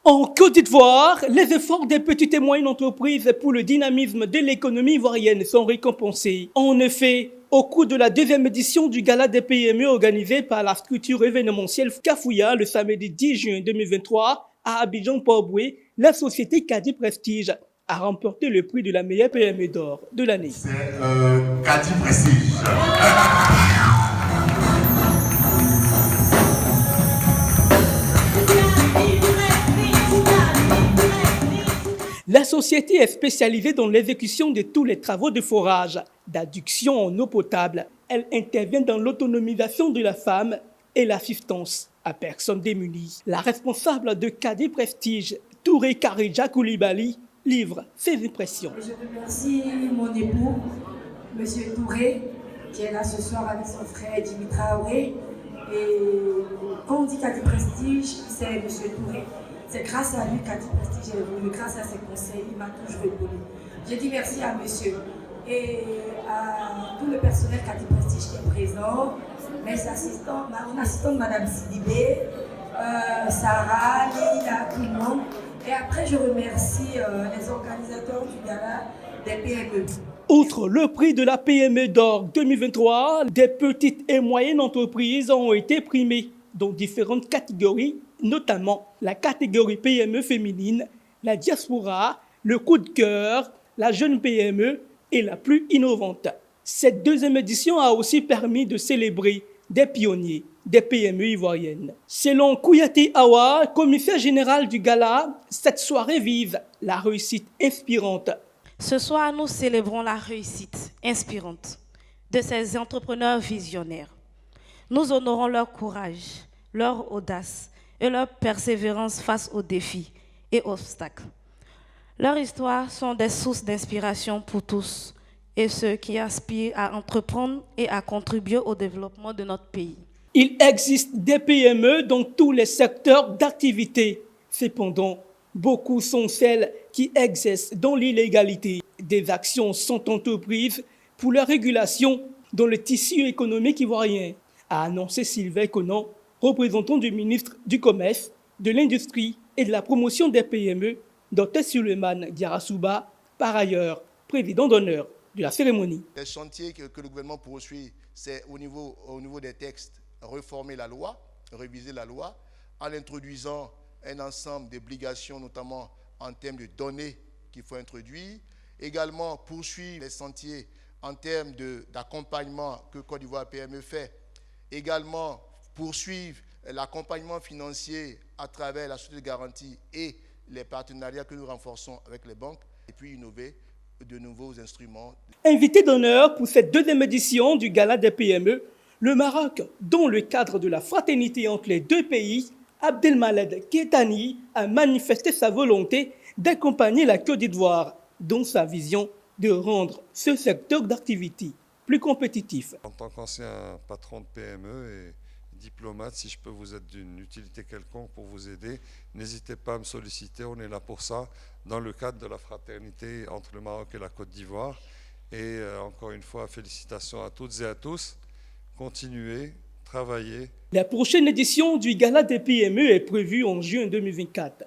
En Côte d'Ivoire, les efforts des petites et moyennes entreprises pour le dynamisme de l'économie ivoirienne sont récompensés. En effet, au cours de la deuxième édition du Gala des PME organisé par la structure événementielle Kafouya le samedi 10 juin 2023 à Abidjan-Port-Boué, la société Cadi Prestige a remporté le prix de la meilleure PME d'or de l'année. C'est Cadi Prestige. La société est spécialisée dans l'exécution de tous les travaux de forage, d'adduction en eau potable. Elle intervient dans l'autonomisation de la femme et l'assistance à personnes démunies. La responsable de Cadi Prestige, Touré Karidja Koulibaly, livre ses impressions. Je remercie mon époux, M. Touré, qui est là ce soir avec son frère Jimmy Traoré. Et quand on dit Cadi Prestige, c'est M. Touré. C'est grâce à lui Cadi Prestige est venu, grâce à ses conseils, il m'a toujours épaulé. Je dis merci à monsieur et à tout le personnel Cadi Prestige qui est présent, mes assistants, mon assistante Madame Sidibé, Sarah, Leila, tout le monde. Et après, je remercie les organisateurs du gala des PME. Outre le prix de la PME d'or 2023, des petites et moyennes entreprises ont été primées dans différentes catégories, notamment la catégorie PME féminine, la diaspora, le coup de cœur, la jeune PME et la plus innovante. Cette deuxième édition a aussi permis de célébrer des pionniers des PME ivoiriennes. Selon Kouyaté Awa, commissaire général du gala, cette soirée vise la réussite inspirante. Ce soir, nous célébrons la réussite inspirante de ces entrepreneurs visionnaires. Nous honorons leur courage, leur audace et leur persévérance face aux défis et obstacles. Leurs histoires sont des sources d'inspiration pour tous et ceux qui aspirent à entreprendre et à contribuer au développement de notre pays. Il existe des PME dans tous les secteurs d'activité. Cependant, beaucoup sont celles qui exercent dans l'illégalité. Des actions sont entreprises pour la régulation dans le tissu économique ivoirien, a annoncé Sylvain Conan, représentant du ministre du Commerce, de l'Industrie et de la Promotion des PME, Dr Suleiman Diarasouba, par ailleurs président d'honneur de la cérémonie. Les chantiers que le gouvernement poursuit, c'est au niveau des textes, réformer la loi, réviser la loi, en introduisant un ensemble d'obligations, notamment en termes de données qu'il faut introduire. Également, poursuivre les chantiers en termes d'accompagnement que Côte d'Ivoire PME fait. Également, poursuivre l'accompagnement financier à travers la société de garantie et les partenariats que nous renforçons avec les banques. Et puis innover de nouveaux instruments. Invité d'honneur pour cette deuxième édition du Gala des PME, le Maroc, dans le cadre de la fraternité entre les deux pays, Abdelmaled Keitani a manifesté sa volonté d'accompagner la Côte d'Ivoire dans sa vision de rendre ce secteur d'activité plus compétitif. En tant qu'ancien patron de PME et diplomate, si je peux vous être d'une utilité quelconque pour vous aider, n'hésitez pas à me solliciter, on est là pour ça, dans le cadre de la fraternité entre le Maroc et la Côte d'Ivoire. Et encore une fois, félicitations à toutes et à tous. Continuez, travaillez. La prochaine édition du Gala des PME est prévue en juin 2024.